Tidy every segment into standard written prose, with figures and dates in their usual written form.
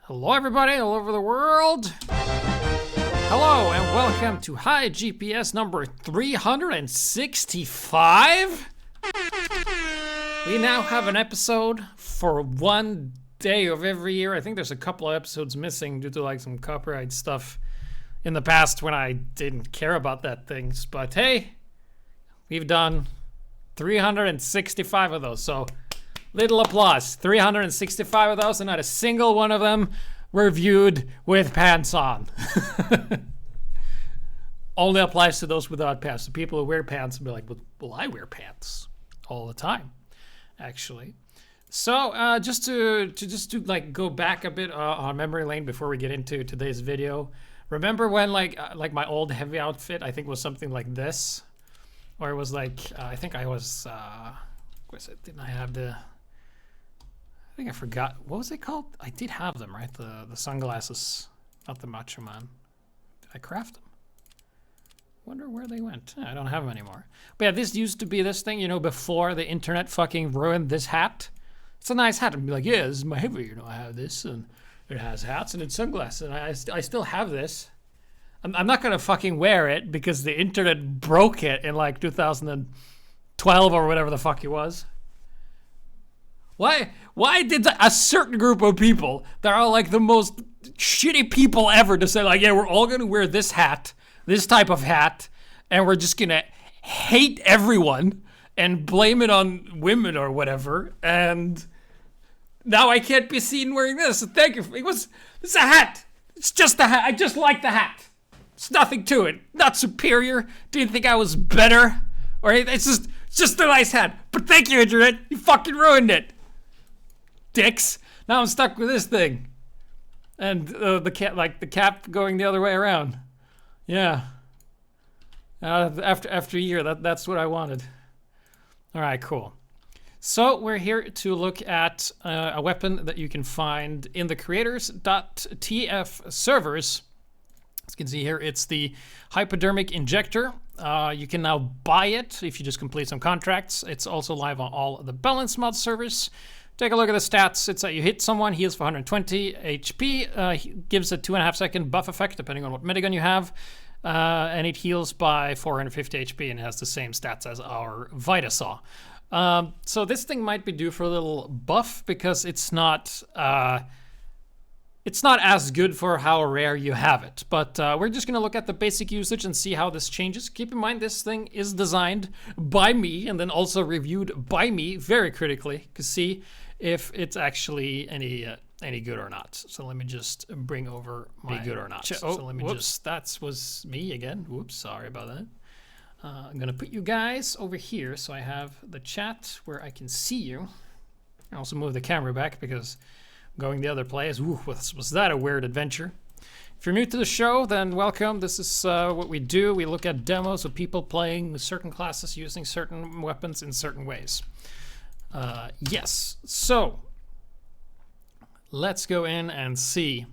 Hello everybody all over the world. Hello and welcome to HiGPS number 365. We now have an episode for one day of every year. I think there's a couple of episodes missing due to like some copyright stuff in the past when I didn't care about that things. But hey, we've done 365 of those, so little applause. 365 of those, and not a single one of them were viewed with pants on. Only applies to those without pants. The people who wear pants will be like, well, I wear pants all the time, actually. So just to like go back a bit on memory lane before we get into today's video. Remember when like my old heavy outfit, I think was something like this, or it was like I think I was what was it? Didn't I have the? I think I forgot. What was it called? I did have them, right? The sunglasses, not the Macho Man. Did I craft them? Wonder where they went. I don't have them anymore. But yeah, this used to be this thing, you know, before the internet fucking ruined this hat. It's a nice hat. I'd be like, yeah, this is my heavy, you know, I have this, and it has hats and it's sunglasses, and I still have this. I'm not gonna fucking wear it because the internet broke it in like 2012 or whatever the fuck it was. Why did a certain group of people that are like the most shitty people ever to say like, yeah, we're all gonna wear this hat, this type of hat, and we're just gonna hate everyone and blame it on women or whatever, and now I can't be seen wearing this. So thank you. It's a hat. It's just a hat. I just like the hat. It's nothing to it. Not superior. Didn't think I was better or anything. It's just a nice hat. But thank you, internet. You fucking ruined it. Dicks. Now I'm stuck with this thing, and the cap going the other way around. Yeah. After a year, that's what I wanted. All right, cool. So we're here to look at a weapon that you can find in the creators.tf servers. As you can see here, it's the Hypodermic Injector. You can now buy it if you just complete some contracts. It's also live on all the Balance Mod servers. Take a look at the stats. It's that you hit someone, heals for 120 HP, gives a 2.5 second buff effect depending on what minigun you have, and it heals by 450 HP and has the same stats as our Vitasaw. So this thing might be due for a little buff because it's not as good for how rare you have it. But we're just gonna look at the basic usage and see how this changes. Keep in mind this thing is designed by me and then also reviewed by me very critically to see if it's actually any good or not. So let me just bring over my good or not. So let me that was me again. Whoops, sorry about that. I'm gonna put you guys over here so I have the chat where I can see you. I also move the camera back because going the other place, was that a weird adventure? If you're new to the show, then welcome. This is what we do. We look at demos of people playing with certain classes using certain weapons in certain ways. Yes, so let's go in and see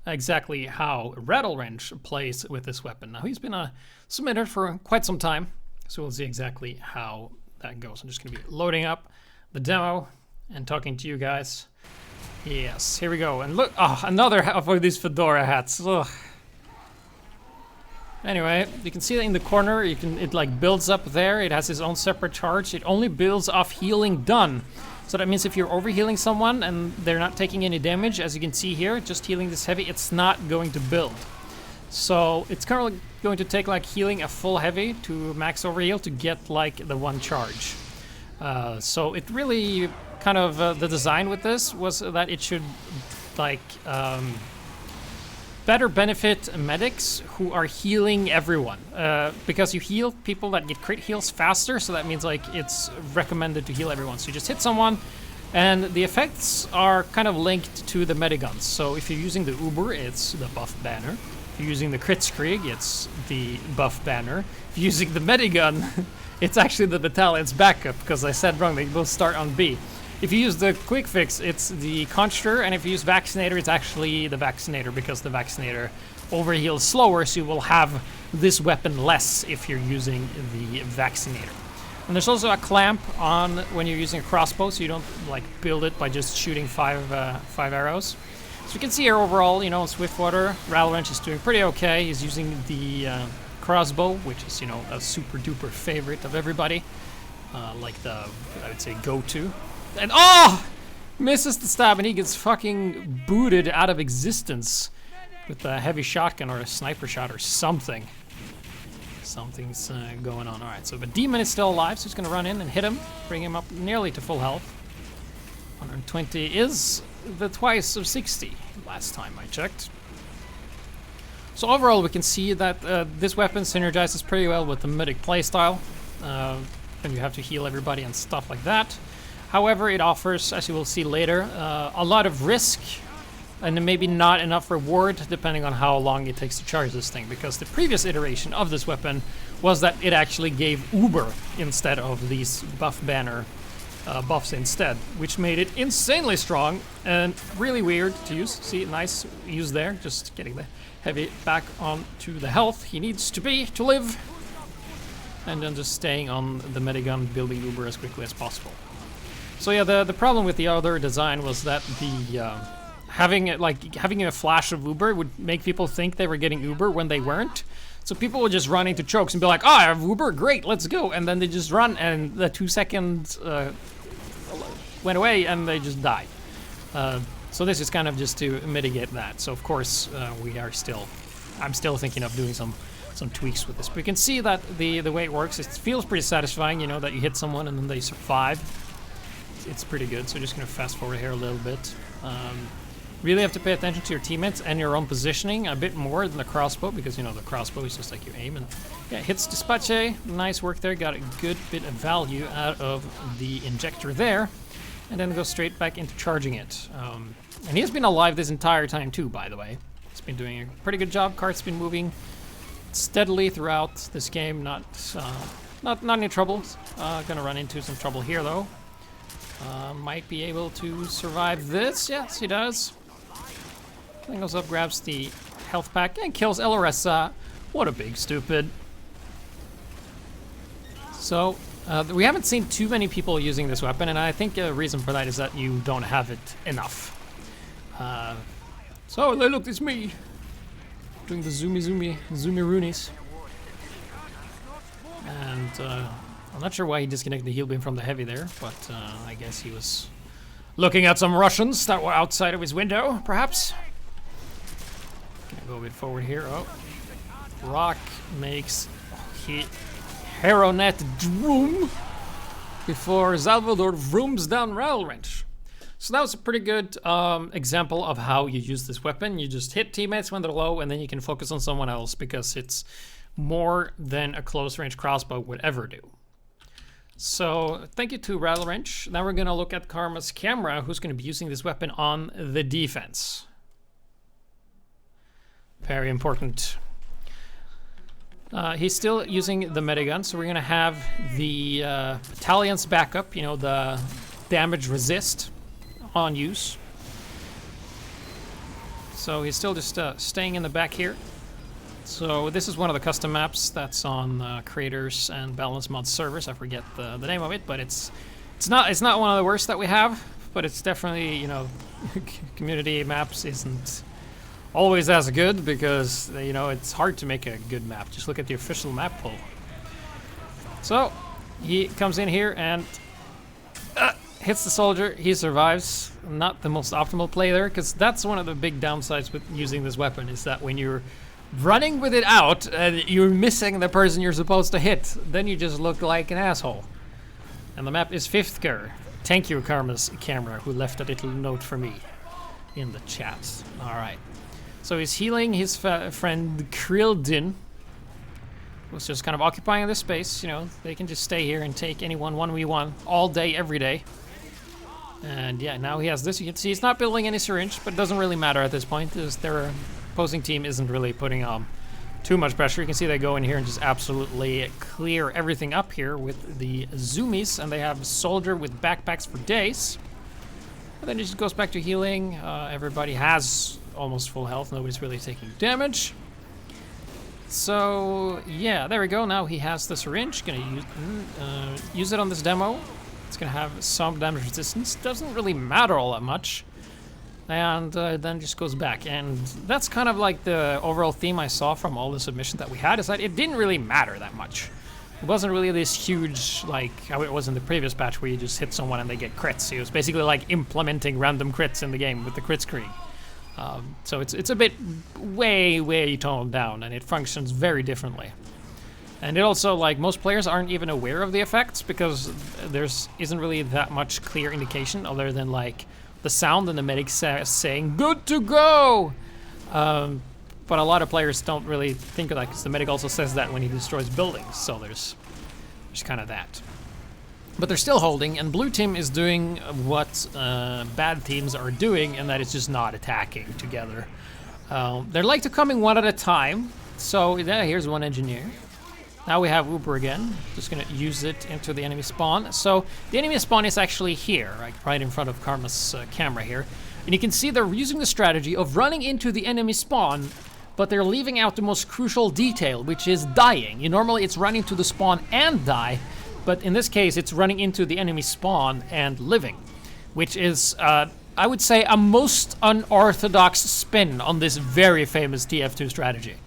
exactly how Rattle Wrench plays with this weapon. Now, he's been a submitter for quite some time, so we'll see exactly how that goes. I'm just going to be loading up the demo and talking to you guys. Yes, here we go. And look, another of these fedora hats. Ugh. Anyway, you can see that in the corner, it like builds up there. It has its own separate charge. It only builds off healing done. So that means if you're overhealing someone and they're not taking any damage, as you can see here, just healing this heavy, it's not going to build. So it's currently going to take like healing a full heavy to max overheal to get like the one charge. So it really kind of, the design with this was that it should like better benefit medics who are healing everyone. Because you heal people that get crit heals faster, so that means like it's recommended to heal everyone. So you just hit someone, and the effects are kind of linked to the mediguns. So if you're using the Uber, it's the buff banner. If you're using the Kritzkrieg, it's the buff banner. If you're using the medigun, it's actually the battalion's backup, because I said wrong, they both start on B. If you use the quick fix, it's the Conjurer, and if you use Vaccinator, it's actually the Vaccinator, because the Vaccinator overheals slower, so you will have this weapon less if you're using the Vaccinator. And there's also a clamp on when you're using a crossbow, so you don't like build it by just shooting five arrows. So you can see here overall, you know, Swiftwater, Ralwrench is doing pretty okay. He's using the crossbow, which is, you know, a super duper favorite of everybody. Like the, I would say, go-to. And oh! Misses the stab and he gets fucking booted out of existence with a heavy shotgun or a sniper shot or something. Something's going on. Alright, so the demon is still alive, so he's gonna run in and hit him, bring him up nearly to full health. 120 is the twice of 60 last time I checked. So overall we can see that this weapon synergizes pretty well with the medic playstyle. And you have to heal everybody and stuff like that. However, it offers, as you will see later, a lot of risk and maybe not enough reward depending on how long it takes to charge this thing, because the previous iteration of this weapon was that it actually gave Uber instead of these buff banner buffs instead, which made it insanely strong and really weird to use. See, nice use there, just getting the heavy back onto the health he needs to be to live, and then just staying on the medigun, building Uber as quickly as possible. So yeah, the problem with the other design was that the having a flash of Uber would make people think they were getting Uber when they weren't. So people would just run into chokes and be like, "Oh, I have Uber, great, let's go!" And then they just run, and the 2 seconds went away, and they just died. So this is kind of just to mitigate that. So of course I'm still thinking of doing some tweaks with this. But you can see that the way it works, it feels pretty satisfying. You know that you hit someone and then they survive. It's pretty good. So just gonna fast forward here a little bit. Really have to pay attention to your teammates and your own positioning a bit more than the crossbow, because you know the crossbow is just like you aim and yeah, hits Despache. Nice work there. Got a good bit of value out of the injector there, and then go straight back into charging it. And he has been alive this entire time too, by the way. He's been doing a pretty good job. Cart's been moving steadily throughout this game. Not any troubles. Gonna run into some trouble here though. Might be able to survive this. Yes, he does. Then goes up, grabs the health pack, and kills LRSA. What a big stupid. So, we haven't seen too many people using this weapon, and I think a reason for that is that you don't have it enough. So, look, it's me. Doing the zoomy roonies. And, I'm not sure why he disconnected the heal beam from the heavy there, but I guess he was looking at some Russians that were outside of his window, perhaps. Gonna go a bit forward here. Oh, Rock makes Heronet Droom before Salvador vrooms down Ralwrench. So that was a pretty good example of how you use this weapon. You just hit teammates when they're low, and then you can focus on someone else, because it's more than a close-range crossbow would ever do. So thank you to Ralwrench. Now we're going to look at Karma's camera, who's going to be using this weapon on the defense. Very important. He's still using the medigun, so we're going to have the battalion's backup, you know, the damage resist on use. So he's still just staying in the back here. So this is one of the custom maps that's on Creators and Balance Mod servers. I forget the name of it, but it's not one of the worst that we have, but it's definitely, you know, community maps isn't always as good, because you know it's hard to make a good map. Just look at the official map pool. So he comes in here and hits the soldier. He survives. Not the most optimal play there, because that's one of the big downsides with using this weapon, is that when you're running with it out and you're missing the person you're supposed to hit, then you just look like an asshole. And the map is Fifthker. Thank you, Karma's camera, who left a little note for me in the chat. Alright. So he's healing his friend Krildin, who's just kind of occupying this space. You know, they can just stay here and take anyone 1v1 all day, every day. And yeah, now he has this. You can see he's not building any syringe, but it doesn't really matter at this point, because their opposing team isn't really putting too much pressure. You can see they go in here and just absolutely clear everything up here with the zoomies, and they have a soldier with backpacks for days. And then he just goes back to healing. Everybody has almost full health. Nobody's really taking damage. So yeah, there we go. Now he has the syringe. Gonna use it on this demo. It's gonna have some damage resistance. Doesn't really matter all that much. and then just goes back. And that's kind of like the overall theme I saw from all the submissions that we had, is that it didn't really matter that much. It wasn't really this huge, like how it was in the previous patch where you just hit someone and they get crits. It was basically like implementing random crits in the game with the crit screen. So it's a bit way toned down, and it functions very differently. And it also, like, most players aren't even aware of the effects because isn't really that much clear indication other than like the sound and the medic saying "good to go." But a lot of players don't really think of that because the medic also says that when he destroys buildings. So there's kind of that. But they're still holding, and blue team is doing what bad teams are doing, and that is just not attacking together. They're like to coming one at a time. So yeah, here's one engineer. Now we have Uber again. Just gonna use it into the enemy spawn. So the enemy spawn is actually here, right in front of Karma's camera here. And you can see they're using the strategy of running into the enemy spawn, but they're leaving out the most crucial detail, which is dying. Normally it's running to the spawn and die, but in this case it's running into the enemy spawn and living, which is, I would say, a most unorthodox spin on this very famous TF2 strategy.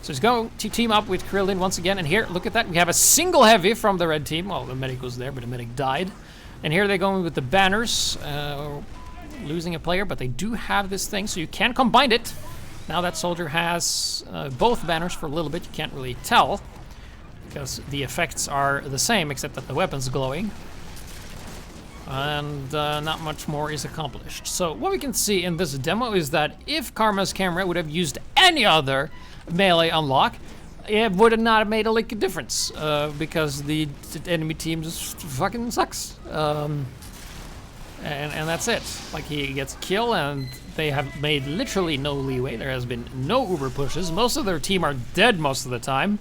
So he's going to team up with Krillin once again, and here, look at that, we have a single heavy from the red team. Well, the medic was there, but the medic died. And here they're going with the banners, losing a player, but they do have this thing, so you can combine it. Now that soldier has both banners for a little bit. You can't really tell, because the effects are the same, except that the weapon's glowing. And not much more is accomplished. So what we can see in this demo is that if Karma's camera would have used any other melee unlock, it would not have made a lick of difference, because the enemy team just fucking sucks. And that's it. Like, he gets a kill, and they have made literally no leeway. There has been no Uber pushes. Most of their team are dead most of the time.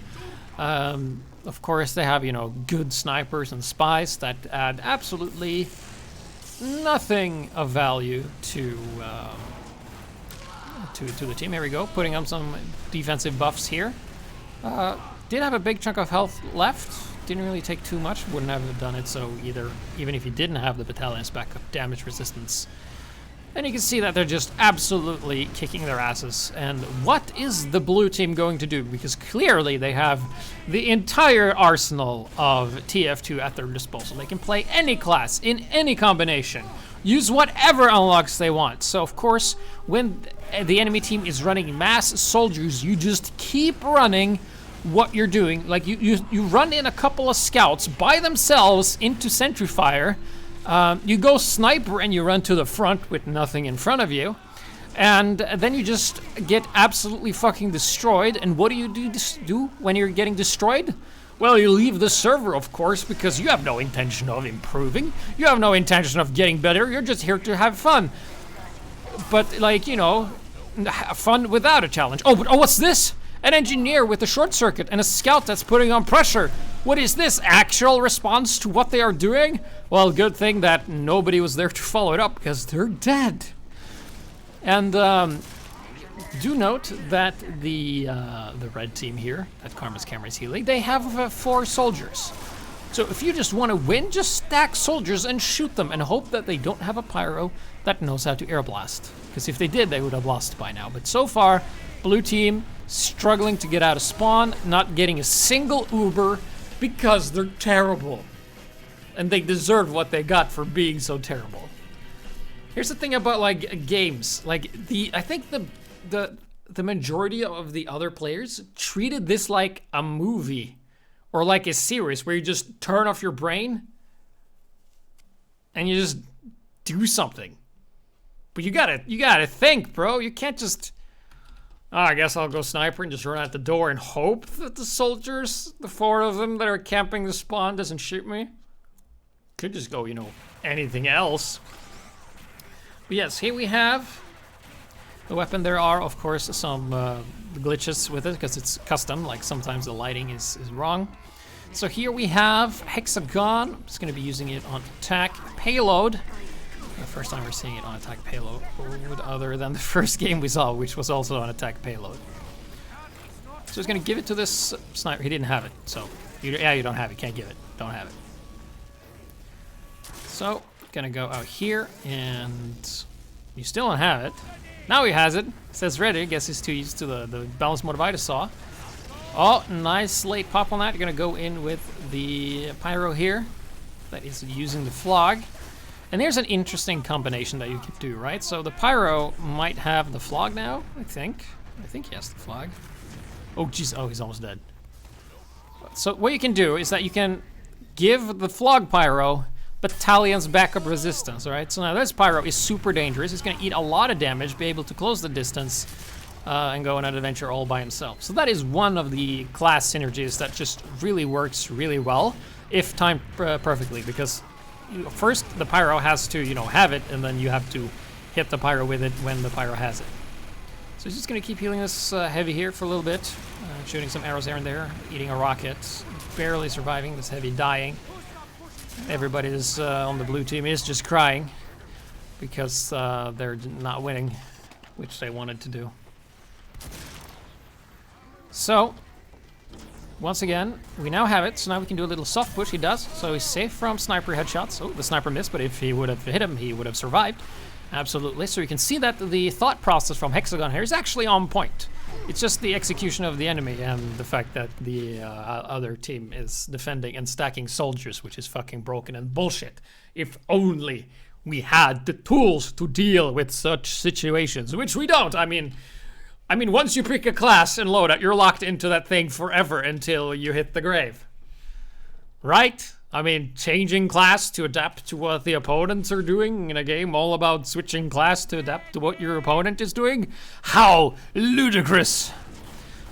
Of course, they have, you know, good snipers and spies that add absolutely nothing of value to the team. Here we go, putting on some defensive buffs here. Did have a big chunk of health left. Didn't really take too much. Wouldn't have done it so either, even if you didn't have the battalion's backup damage resistance. And you can see that they're just absolutely kicking their asses. And what is the blue team going to do? Because clearly they have the entire arsenal of TF2 at their disposal. They can play any class in any combination, use whatever unlocks they want. So of course, when the enemy team is running mass soldiers, you just keep running what you're doing. Like, you run in a couple of scouts by themselves into sentry fire. You go sniper and you run to the front with nothing in front of you, and then you just get absolutely fucking destroyed. And what do you do when you're getting destroyed? Well, you leave the server, of course, because you have no intention of improving. You have no intention of getting better. You're just here to have fun. But, like, you know, fun without a challenge. Oh, but what's this? An engineer with a short circuit and a scout that's putting on pressure. What is this? Actual response to what they are doing? Well, good thing that nobody was there to follow it up, because they're dead. And do note that the red team here at Karma's camera is healing. They have 4 soldiers. So if you just want to win, just stack soldiers and shoot them and hope that they don't have a pyro that knows how to air blast. Because if they did, they would have lost by now. But so far, blue team struggling to get out of spawn, not getting a single Uber because they're terrible. And they deserve what they got for being so terrible. Here's the thing about, like, games. Like, I think the majority of the other players treated this like a movie or like a series where you just turn off your brain and you just do something. But you gotta think, bro. You can't just, oh, I guess I'll go sniper and just run out the door and hope that the soldiers, the 4 of them that are camping the spawn, doesn't shoot me. Could just go, you know, anything else. But yes, here we have the weapon. There are, of course, some glitches with it because it's custom. Like, sometimes the lighting is wrong. So here we have Hexagon. I'm just going to be using it on attack payload. The first time we're seeing it on attack payload, other than the first game we saw, which was also on attack payload. So he's going to give it to this sniper. He didn't have it, so you don't have it. Can't give it. Don't have it. So gonna go out here and You still don't have it. Now he has it. Says ready. Guess he's too used to the balance mode of Ida-Saw. Oh, nice late pop on that. You're gonna go in with the Pyro here. That is using the Flog. And here's an interesting combination that you could do, right? So the Pyro might have the Flog now, I think. I think he has the Flog. Oh, jeez. Oh, he's almost dead. So what you can do is that you can give the Flog Pyro Battalion's backup resistance, alright? So now this Pyro is super dangerous. He's gonna eat a lot of damage, be able to close the distance, and go on an adventure all by himself. So that is one of the class synergies that just really works really well, if timed perfectly, because first the Pyro has to, you know, have it, and then you have to hit the Pyro with it when the Pyro has it. So he's just gonna keep healing this Heavy here for a little bit, shooting some arrows here and there, eating a rocket, barely surviving, this Heavy dying. Everybody is on the blue team is just crying because they're not winning, which they wanted to do. So, once again, we now have it, so now we can do a little soft push. He does, so he's safe from sniper headshots. Oh, the sniper missed, but if he would have hit him, he would have survived. Absolutely, so you can see that the thought process from Hexagon here is actually on point. It's just the execution of the enemy and the fact that the other team is defending and stacking soldiers, which is fucking broken and bullshit. If only we had the tools to deal with such situations, which we don't. I mean, once you pick a class and load it, you're locked into that thing forever until you hit the grave. Right? I mean, changing class to adapt to what the opponents are doing in a game all about switching class to adapt to what your opponent is doing? How ludicrous!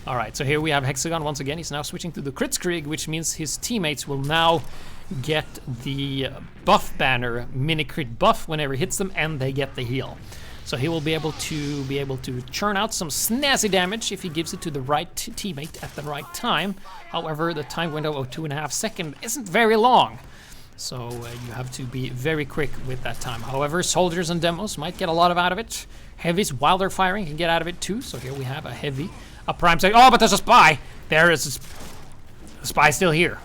Alright, so here we have Hexagon once again. He's now switching to the Kritzkrieg, which means his teammates will now get the buff banner, mini crit buff, whenever he hits them, and they get the heal. So he will be able to churn out some snazzy damage if he gives it to the right teammate at the right time. However, the time window of 2.5 seconds isn't very long, so you have to be very quick with that time. However, soldiers and demos might get a lot out of it. Heavies, while they're firing, can get out of it too. So here we have a Heavy, a Prime saying, "Oh, but there's a spy." There is a spy still here,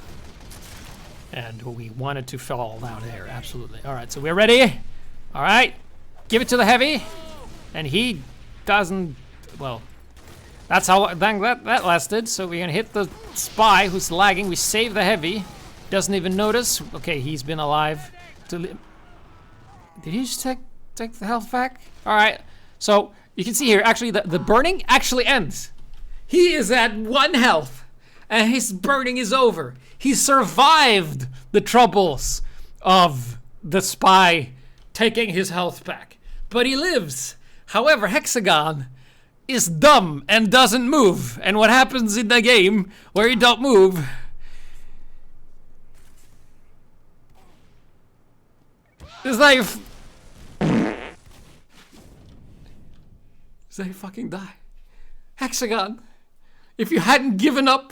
and we wanted to fall down there. Absolutely. All right, so we're ready. All right. Give it to the Heavy, and he doesn't, well, that's how dang that lasted. So we're gonna hit the spy who's lagging. We save the Heavy, doesn't even notice. Okay, he's been alive. Did he just take the health back? All right, so you can see here, actually the burning actually ends. He is at 1 health, and his burning is over. He survived the troubles of the spy taking his health back. But he lives. However, Hexagon is dumb and doesn't move. And what happens in the game where you don't move? Is that you fucking die. Hexagon, if you hadn't given up,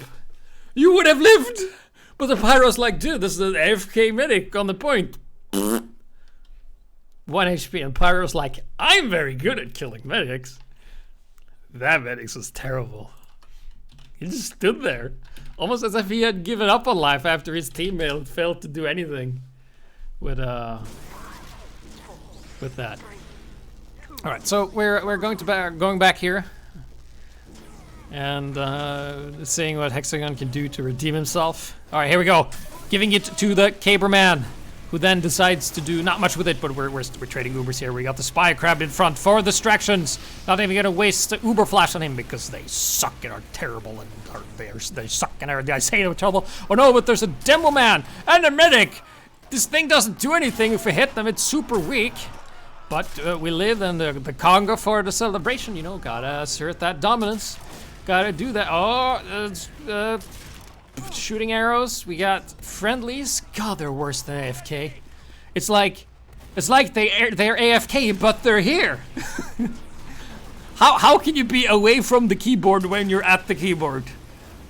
you would have lived. But the Pyro's like, dude, this is an AFK medic on the point. 1 HP, and Pyro's like, I'm very good at killing medics. That medics was terrible. He just stood there, almost as if he had given up on life after his teammate failed to do anything with that. All right, so we're going back here and seeing what Hexagon can do to redeem himself. All right, here we go, giving it to the Caber Man, who then decides to do not much with it, but we're trading Ubers here. We got the Spy Crab in front for distractions. Not even gonna waste the Uber Flash on him because they suck and are terrible and they suck and are, I say they're terrible. Oh no, but there's a Demo Man and a Medic. This thing doesn't do anything if we hit them. It's super weak. But we live in the Congo for the celebration, you know. Gotta assert that dominance. Gotta do that. Oh, shooting arrows. We got friendlies. God, they're worse than AFK. It's like they're AFK, but they're here. How can you be away from the keyboard when you're at the keyboard?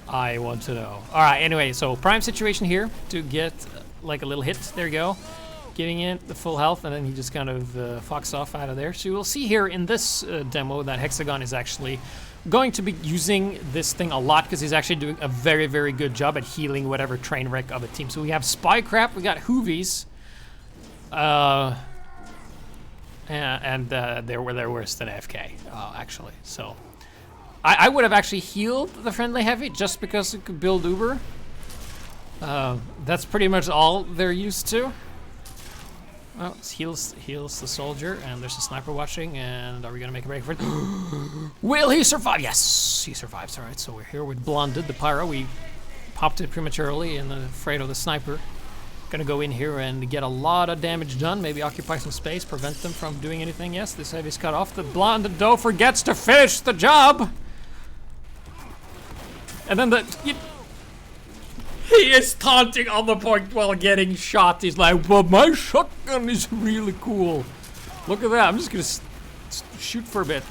I want to know. All right. Anyway, so prime situation here to get like a little hit. There you go. Giving it the full health, and then he just kind of fucks off out of there. So we'll see here in this demo that Hexagon is actually going to be using this thing a lot because he's actually doing a very, very good job at healing whatever train wreck of a team. So we have Spy Crap, we got Hoovies. and they're worse than AFK, actually. So I would have actually healed the friendly heavy just because it could build Uber. That's pretty much all they're used to. Well, it heals the soldier, and there's a sniper watching, and are we gonna make a break for it? Will he survive? Yes, he survives. All right, so we're here with Blonded, the pyro. We popped it prematurely and afraid of the sniper. Gonna go in here and get a lot of damage done, maybe occupy some space, prevent them from doing anything. Yes, this heavy's cut off. The Blonded though forgets to finish the job. And then he is taunting on the point while getting shot. He's like, well, my shotgun is really cool. Look at that. I'm just gonna shoot for a bit.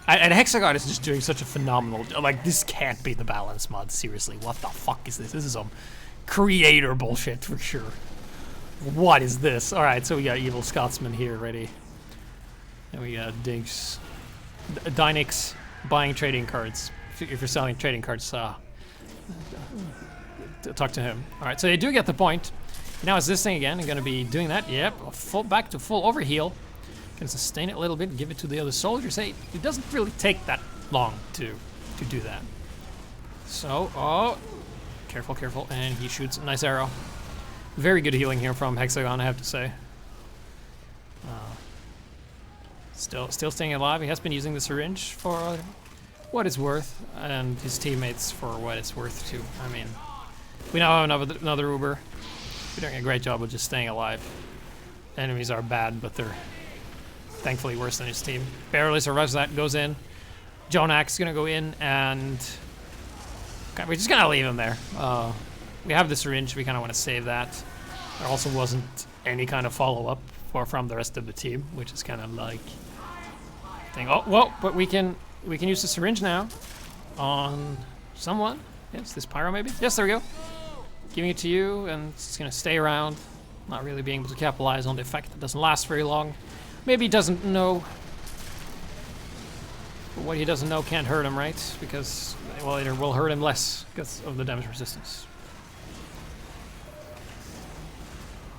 And Hexagon is just doing such a phenomenal job. Like, this can't be the balance mod. Seriously, what the fuck is this? This is some creator bullshit for sure. What is this? All right, so we got Evil Scotsman here ready. And we got Dynix buying trading cards. If you're selling trading cards, talk to him. All right, so they do get the point. Now is this thing again? I'm gonna be doing that. Yep, back to full overheal. Can sustain it a little bit, give it to the other soldiers. Hey, it doesn't really take that long to do that. So, oh, careful, and he shoots a nice arrow. Very good healing here from Hexagon, I have to say. Still staying alive. He has been using the syringe for what it's worth, and his teammates for what it's worth too. I mean, we now have another Uber. We're doing a great job of just staying alive. Enemies are bad, but they're thankfully worse than his team. Barely survives that, goes in. Jonak's gonna go in, and we're just gonna leave him there. We have the syringe, we kind of want to save that. There also wasn't any kind of follow-up from the rest of the team, which is kind of like thing. Oh, well, but we can use the syringe now on someone. Yes, this pyro maybe? Yes, there we go. Giving it to you, and it's gonna stay around. Not really being able to capitalize on the effect. It doesn't last very long. Maybe he doesn't know. But what he doesn't know can't hurt him, right? Because, well, it will hurt him less because of the damage resistance.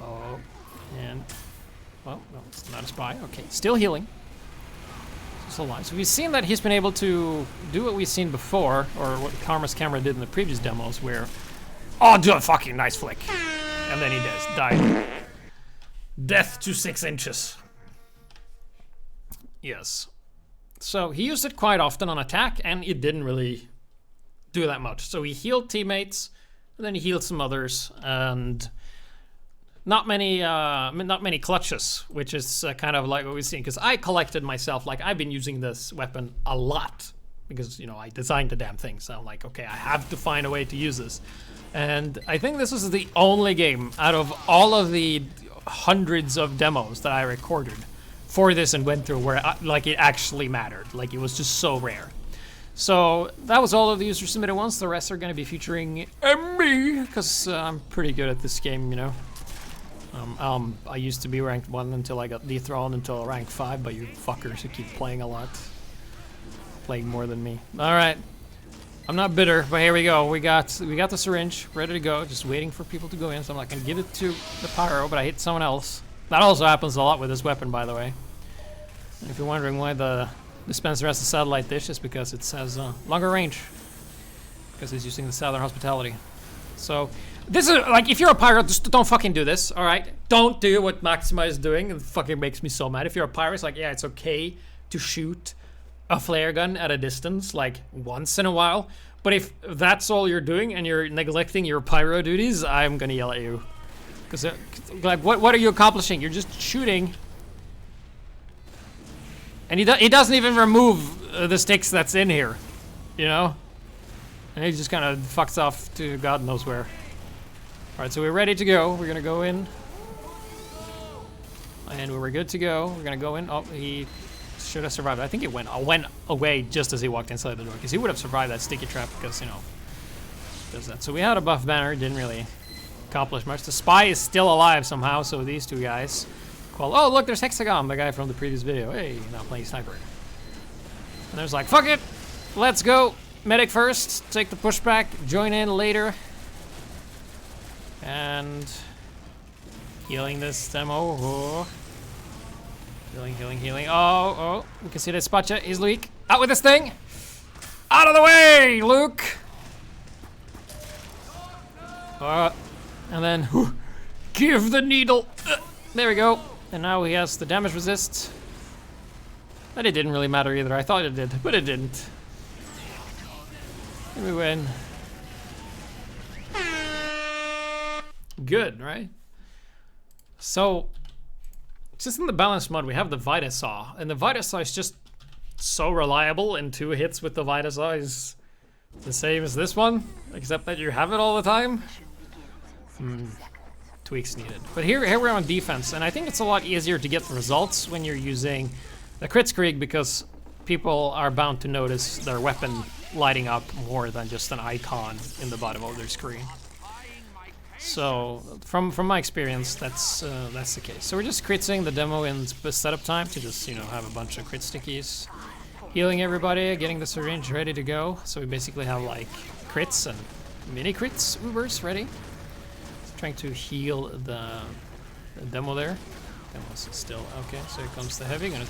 Oh, and, well, no, it's not a spy. Okay, still healing. Still alive. So we've seen that he's been able to do what we've seen before, or what Karma's camera did in the previous demos, where, oh, do a fucking nice flick. And then he died. Death to 6 inches. Yes. So he used it quite often on attack, and it didn't really do that much. So he healed teammates, and then he healed some others, and not many clutches, which is kind of like what we've seen. Because I collected myself, like I've been using this weapon a lot, because you know I designed the damn thing. So I'm like, okay, I have to find a way to use this. And I think this is the only game out of all of the hundreds of demos that I recorded for this and went through where like it actually mattered. Like it was just so rare. So that was all of the user submitted ones. The rest are going to be featuring me, because I'm pretty good at this game, you know. I used to be ranked 1 until I got dethroned until rank 5 by you fuckers who keep playing a lot. Playing more than me. Alright. I'm not bitter, but here we go. We got the syringe ready to go, just waiting for people to go in. So I'm not going to give it to the pyro, but I hit someone else. That also happens a lot with this weapon, by the way. And if you're wondering why the dispenser has a satellite dish, it's because it has longer range. Because it's using the Southern Hospitality. So, this is, like, if you're a pirate, just don't fucking do this, alright? Don't do what Maxima is doing. It fucking makes me so mad. If you're a pirate, it's like, yeah, it's okay to shoot a flare gun at a distance, like, once in a while. But if that's all you're doing and you're neglecting your pyro duties, I'm gonna yell at you. Because, like, what are you accomplishing? You're just shooting. And he doesn't even remove the sticks that's in here, you know? And he just kind of fucks off to God knows where. Alright, so we're ready to go. We're gonna go in. And we're good to go. We're gonna go in. Oh, he should have survived. I think it went away just as he walked inside the door. Because he would have survived that sticky trap because, you know, does that. So we had a buff banner. Didn't really accomplish much. The spy is still alive somehow, so these two guys call. Oh, look, there's Hexagon, the guy from the previous video. Hey, now playing sniper. And there's like, fuck it. Let's go. Medic first. Take the pushback. Join in later. And healing this demo. Oh. Healing, healing, healing. Oh, we can see that Spatcha is weak. Out with this thing! Out of the way, Luke! And then, give the needle! There we go. And now he has the damage resist. But it didn't really matter either. I thought it did, but it didn't. And we win. Good, right? So, just in the balanced mode, we have the Vitasaw, and the Vitasaw is just so reliable, and 2 hits with the Vitasaw is the same as this one, except that you have it all the time. Tweaks needed. But here we're on defense, and I think it's a lot easier to get the results when you're using the Kritzkrieg, because people are bound to notice their weapon lighting up more than just an icon in the bottom of their screen. So, from my experience, that's the case. So we're just critzing the demo in setup time to just, you know, have a bunch of crit stickies. Healing everybody, getting the syringe ready to go. So we basically have, like, crits and mini crits Ubers ready. Trying to heal the demo there. Demo's still, okay, so here comes the heavy. Gonna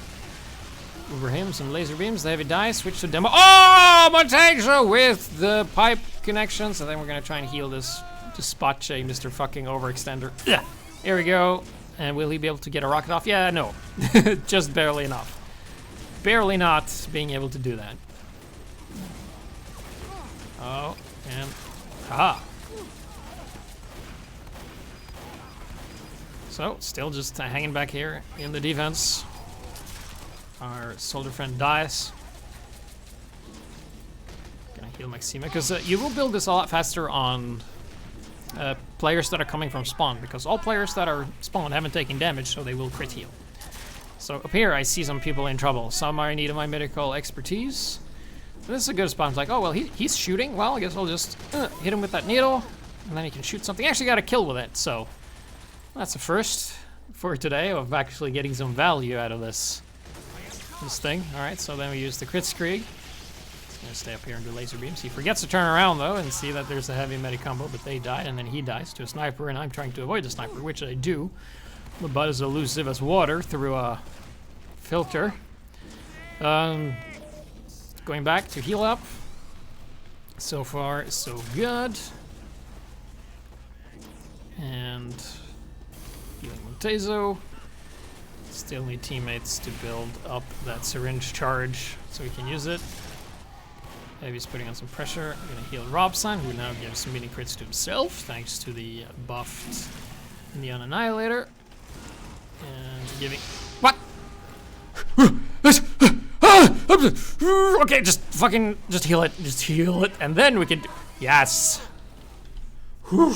Uber him, some laser beams. The heavy dies, switch to demo. Oh, Montasia with the pipe connections. And then we're gonna try and heal this. Just spot check Mr. fucking overextender. Yeah, here we go. And will he be able to get a rocket off? Yeah, no. Just barely enough. Barely not being able to do that. Oh, and aha. So, still just hanging back here in the defense. Our soldier friend dies. Gonna heal Maxima, because you will build this a lot faster on players that are coming from spawn, because all players that are spawn haven't taken damage, so they will crit heal. So up here I see some people in trouble. Some are in need of my medical expertise. This is a good spot. I'm like, oh well, he's shooting. Well, I guess I'll just hit him with that needle, and then he can shoot something. I actually got a kill with it, so that's a first for today of actually getting some value out of this thing. All right, so then we use the Kritzkrieg. Gonna stay up here and do laser beams. He forgets to turn around though and see that there's a heavy medic combo, but they died, and then he dies to a sniper, and I'm trying to avoid the sniper, which I do. The butt is elusive as water through a filter. Going back to heal up. So far, so good. And healing Montezo. Still need teammates to build up that syringe charge so we can use it. Heavy's putting on some pressure. I'm gonna heal Robson, who now gives some mini crits to himself, thanks to the buffed Neon Annihilator. And giving... What? Okay, just heal it. Just heal it, and then we can... Yes! Whew.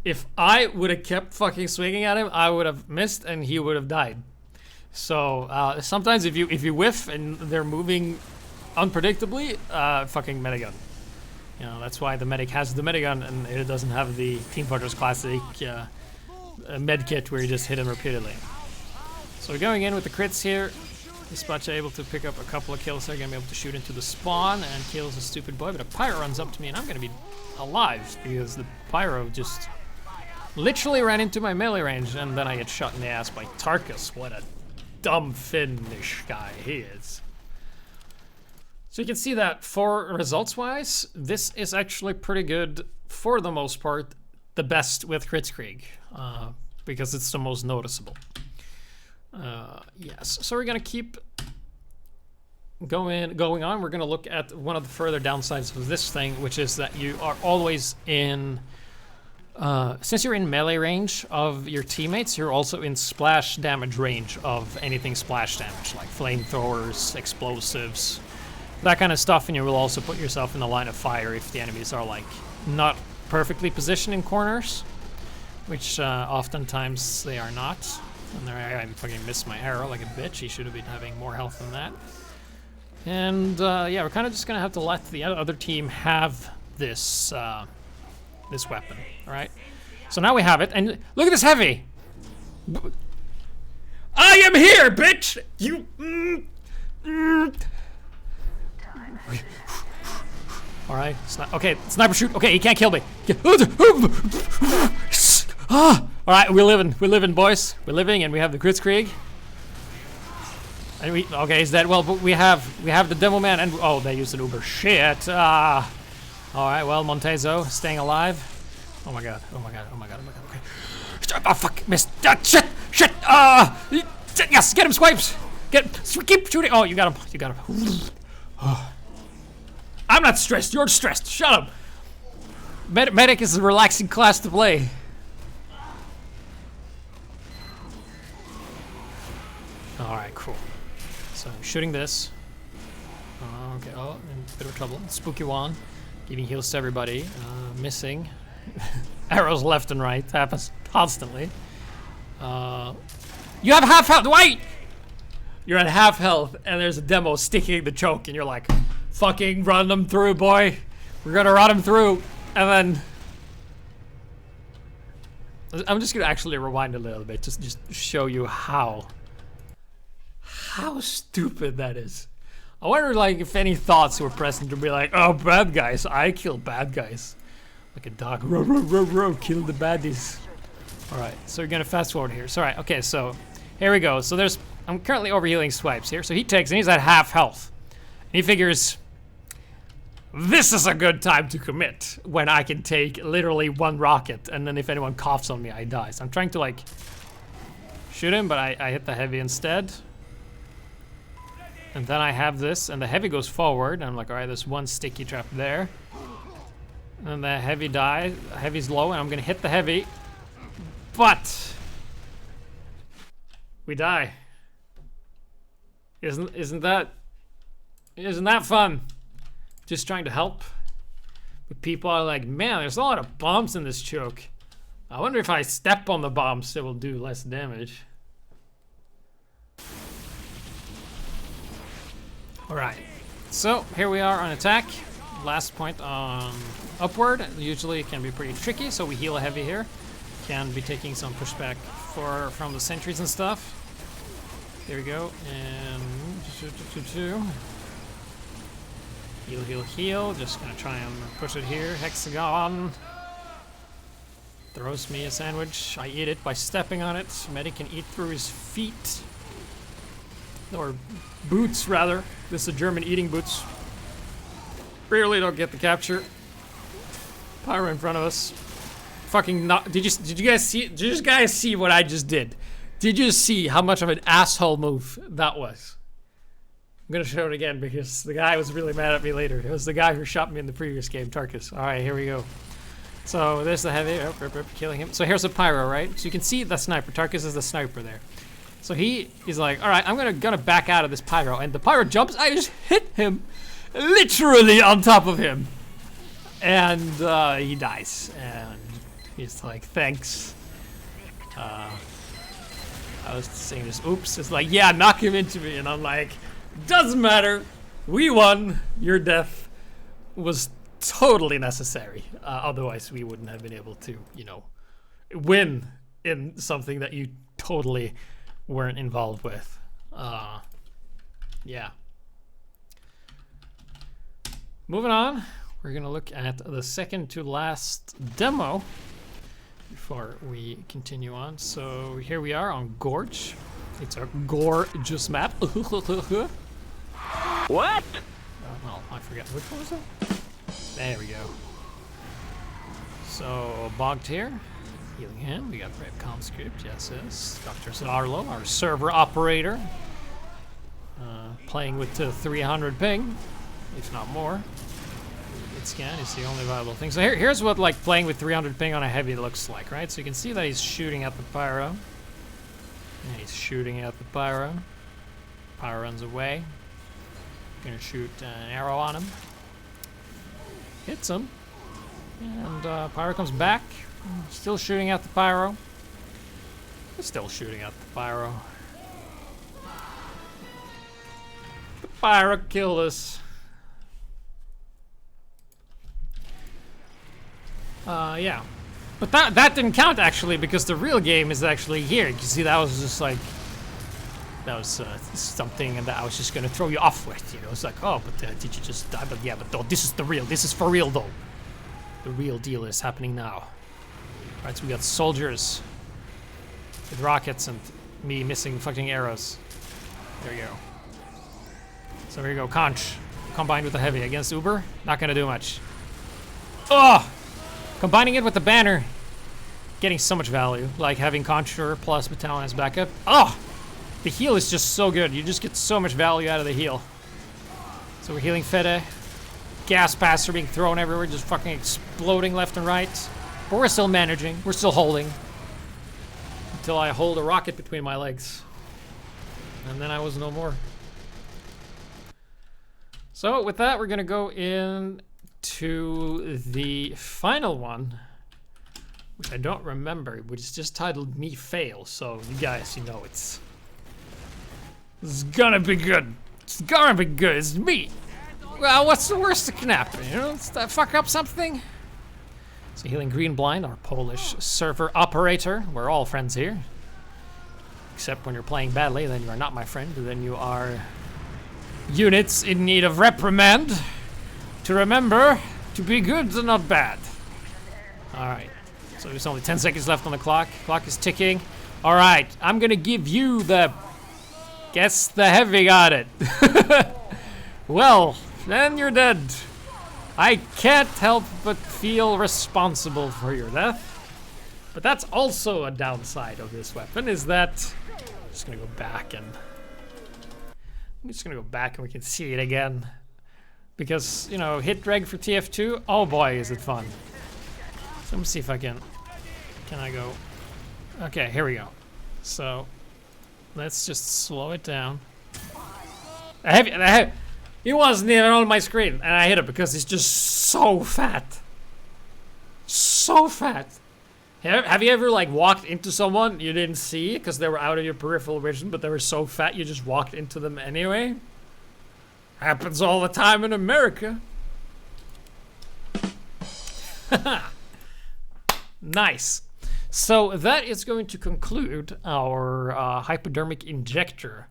If I would have kept fucking swinging at him, I would have missed, and he would have died. So, sometimes if you whiff and they're moving unpredictably, fucking medigun. You know, that's why the medic has the medigun and it doesn't have the Team Fortress Classic med kit where you just hit him repeatedly. So we're going in with the crits here. Dispatch able to pick up a couple of kills. They're gonna be able to shoot into the spawn and kills a stupid boy, but a pyro runs up to me and I'm gonna be alive because the pyro just literally ran into my melee range, and then I get shot in the ass by Tarkus. What a dumb Finnish guy he is. So you can see that for results-wise, this is actually pretty good for the most part, the best with Kritzkrieg, because it's the most noticeable. Yes, so we're gonna keep going on. We're gonna look at one of the further downsides of this thing, which is that you are always in, since you're in melee range of your teammates, you're also in splash damage range of anything splash damage, like flamethrowers, explosives, that kind of stuff, and you will also put yourself in the line of fire if the enemies are like not perfectly positioned in corners, which oftentimes they are not. And there I fucking missed my arrow like a bitch. He should have been having more health than that. And yeah, we're kind of just gonna have to let the other team have this this weapon. All right. So now we have it, and look at this heavy. I am here, bitch. You. All right. Okay, sniper shoot. Okay, he can't kill me. All right, we're living, boys. We're living, and we have the Kritzkrieg. And okay, he's dead. Well, but we have the Demo Man, and oh, they used an Uber. Shit. All right. Well, Montezo staying alive. Oh my god. Oh my god. Oh my god. Oh my god. Okay. Oh fuck! Missed. Shit. Shit. Yes. Get him, Swipes. Keep shooting. Oh, you got him. You got him. I'm not stressed. You're stressed. Shut up. Medic is a relaxing class to play. All right. Cool. So I'm shooting this. Okay. Oh, in a bit of trouble. Spooky one, giving heals to everybody. Missing. Arrows left and right. Happens constantly. You have half health. Wait. You're at half health, and there's a Demo sticking the choke, and you're like, "Fucking run them through, boy. We're gonna run them through." And then I'm just gonna actually rewind a little bit, just show you how stupid that is. I wonder, like, if any thoughts were present to be like, "Oh, bad guys, I kill bad guys," like a dog, row, row, row, row, kill the baddies. All right, so we're gonna fast forward here. So, all right, okay, so here we go. So I'm currently overhealing Swipes here. So he takes, and he's at half health. And he figures, this is a good time to commit when I can take literally one rocket, and then if anyone coughs on me, I die. So I'm trying to, like, shoot him, but I hit the heavy instead. And then I have this, and the heavy goes forward, and I'm like, all right, there's one sticky trap there. And the heavy dies. Heavy's low, and I'm gonna hit the heavy. But we die. Isn't that fun? Just trying to help. But people are like, man, there's a lot of bombs in this choke. I wonder if I step on the bombs, it will do less damage. All right, so here we are on attack. Last point on upward. Usually it can be pretty tricky, so we heal a heavy here. Can be taking some pushback from the sentries and stuff. There we go, and heal, heal, heal. Just gonna try and push it here. Hexagon throws me a sandwich. I eat it by stepping on it. Medic can eat through his feet, or boots rather. This is a German eating boots. Rarely don't get the capture. Pyro in front of us. Fucking not. Did you guys see? Did you guys see what I just did? Did you see how much of an asshole move that was? I'm gonna show it again because the guy was really mad at me later. It was the guy who shot me in the previous game, Tarkus. All right, here we go. So there's the heavy, killing him. So here's the pyro, right? So you can see the sniper. Tarkus is the sniper there. So he is like, all right, I'm gonna back out of this pyro, and the pyro jumps. I just hit him, literally on top of him, and he dies. And he's like, thanks. I was saying this, oops, it's like, yeah, knock him into me, and I'm like, doesn't matter, we won, your death was totally necessary, otherwise we wouldn't have been able to, you know, win in something that you totally weren't involved with. Yeah. Moving on, we're gonna look at the second to last demo before we continue on. So here we are on Gorge. It's a gorgeous map. What? Well, I forget which one was it. There we go. So bogged here, healing him. We got Brave Conscript. Yes, Dr. Zarlo, our server operator, playing with 300 ping, if not more. Scan is the only viable thing. So here's what like playing with 300 ping on a heavy looks like, right? So you can see that he's shooting at the pyro. And he's shooting at the pyro. Pyro runs away. Gonna shoot an arrow on him. Hits him. And pyro comes back. Still shooting at the pyro. Still shooting at the pyro. The pyro killed us. Yeah. But that didn't count, actually, because the real game is actually here. You see, that was just like... That was something that I was just gonna throw you off with, you know? It's like, oh, but did you just die? But yeah, but no, this is the real. This is for real, though. The real deal is happening now. Alright, so we got soldiers with rockets and me missing fucking arrows. There you go. So here you go, Conch. Combined with the heavy against Uber, not gonna do much. Oh! Combining it with the banner, getting so much value. Like having Concher plus Battalion as backup. Oh! The heal is just so good. You just get so much value out of the heal. So we're healing Fede. Gas paths are being thrown everywhere, just fucking exploding left and right. But we're still managing, we're still holding. Until I hold a rocket between my legs. And then I was no more. So with that, we're gonna go into the final one, which I don't remember, which is just titled Me Fail. So you guys, you know it's gonna be good. It's gonna be good. It's me. Well, what's the worst that can happen? You know, let's fuck up something. So healing Green Blind, our Polish server operator. We're all friends here. Except when you're playing badly, then you are not my friend. Then you are units in need of reprimand. To remember to be good and not bad. Alright. So there's only 10 seconds left on the clock. Clock is ticking. Alright, I'm gonna give you the... Guess the heavy got it. Well, then you're dead. I can't help but feel responsible for your death. But that's also a downside of this weapon, is that... I'm just gonna go back and... I'm just gonna go back and we can see it again. Because, you know, hit reg for TF2, oh boy, is it fun. So let me see if I can I go? Okay, here we go. So, let's just slow it down. He wasn't even on my screen, and I hit it because it's just so fat. So fat. Have you ever like walked into someone you didn't see because they were out of your peripheral vision, but they were so fat you just walked into them anyway? Happens all the time in America. Nice. So that is going to conclude our Hypodermic Injector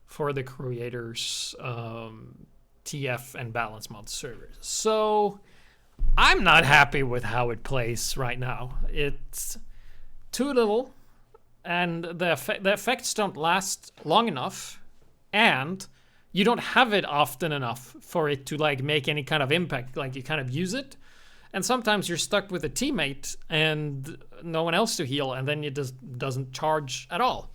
for the creators TF and balance mod servers. So I'm not happy with how it plays right now. It's too little, and the effects don't last long enough, and you don't have it often enough for it to like make any kind of impact. Like you kind of use it, and sometimes you're stuck with a teammate and no one else to heal, and then it just doesn't charge at all.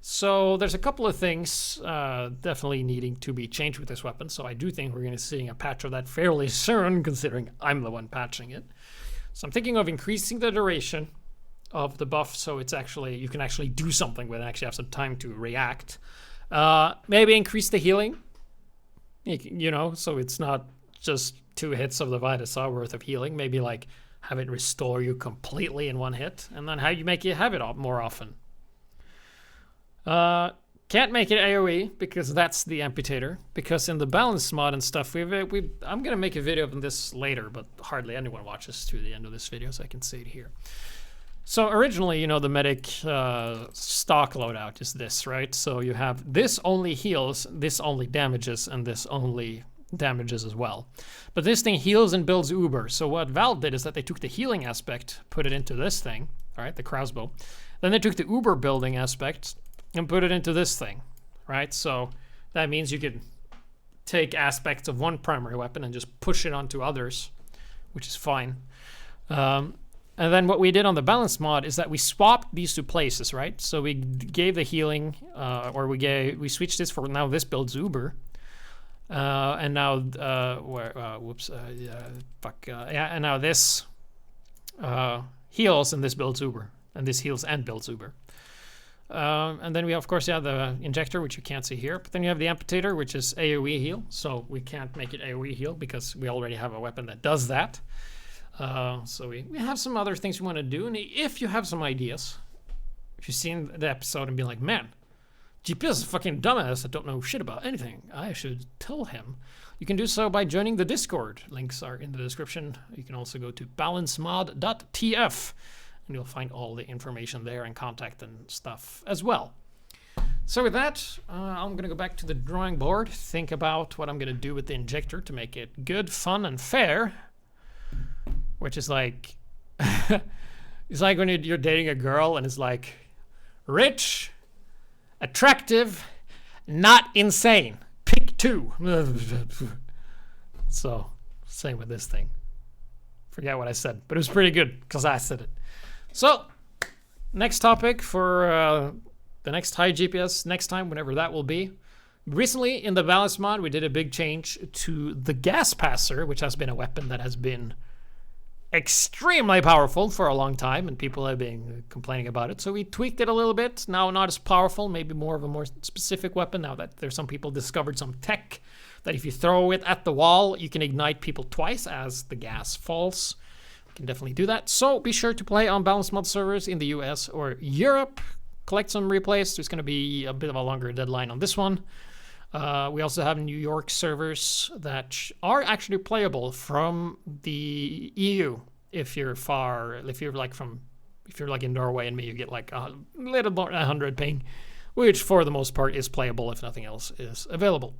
So there's a couple of things definitely needing to be changed with this weapon. So I do think we're going to see a patch of that fairly soon, considering I'm the one patching it. So I'm thinking of increasing the duration of the buff so it's actually you can actually do something with it, actually have some time to react. Maybe increase the healing, you know, so it's not just 2 hits of the Vitasaur worth of healing. Maybe like have it restore you completely in 1 hit, and then how you make it have it more often. Can't make it AoE because that's the amputator. Because in the balance mod and stuff, I'm gonna make a video of this later, but hardly anyone watches through the end of this video, so I can say it here. So originally, you know, the medic stock loadout is this, right? So you have this only heals, this only damages, and this only damages as well. But this thing heals and builds Uber. So what Valve did is that they took the healing aspect, put it into this thing, all right, the crossbow. Then they took the Uber building aspect and put it into this thing, right? So that means you could take aspects of one primary weapon and just push it onto others, which is fine. And then what we did on the balance mod is that we swapped these 2 places, right? So we gave the healing, or we switched this for now this builds Uber. And now, and now this heals and this builds Uber. And this heals and builds Uber. And then we of course have the injector, which you can't see here, but then you have the amputator, which is AoE heal. So we can't make it AoE heal because we already have a weapon that does that. So we have some other things we want to do, and if you have some ideas, if you've seen the episode and be like, man, GPS is a fucking dumbass that don't know shit about anything, I should tell him, you can do so by joining the Discord. Links are in the description. You can also go to balancemod.tf. and you'll find all the information there and contact and stuff as well. So with that, I'm gonna go back to the drawing board, think about what I'm gonna do with the injector to make it good, fun, and fair. Which is like, it's like when you're dating a girl and it's like, rich, attractive, not insane. Pick 2. So, same with this thing. Forget what I said, but it was pretty good because I said it. So, next topic for the next HiGPS next time, whenever that will be. Recently, in the balance mod, we did a big change to the gas passer, which has been a weapon that has been extremely powerful for a long time, and people have been complaining about it. So we tweaked it a little bit. Now not as powerful, maybe more of a more specific weapon, now that there's some people discovered some tech that if you throw it at the wall, you can ignite people twice as the gas falls. You can definitely do that. So be sure to play on balance mod servers in the US or Europe. Collect some replays. There's going to be a bit of a longer deadline on this one. We also have New York servers that are actually playable from the EU. If you're like in Norway and me, you get like a little more 100 ping, which for the most part is playable if nothing else is available.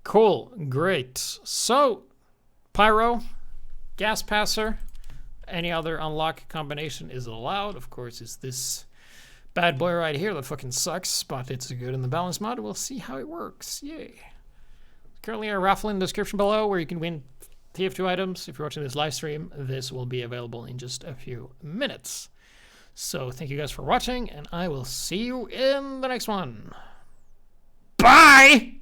Cool, great. So, Pyro, Gas Passer, any other unlock combination is allowed. Of course, is this bad boy right here that fucking sucks, but it's good in the balance mod. We'll see how it works. Yay. Currently a raffle in the description below where you can win TF2 items. If you're watching this live stream, this will be available in just a few minutes. So thank you guys for watching, and I will see you in the next one. Bye!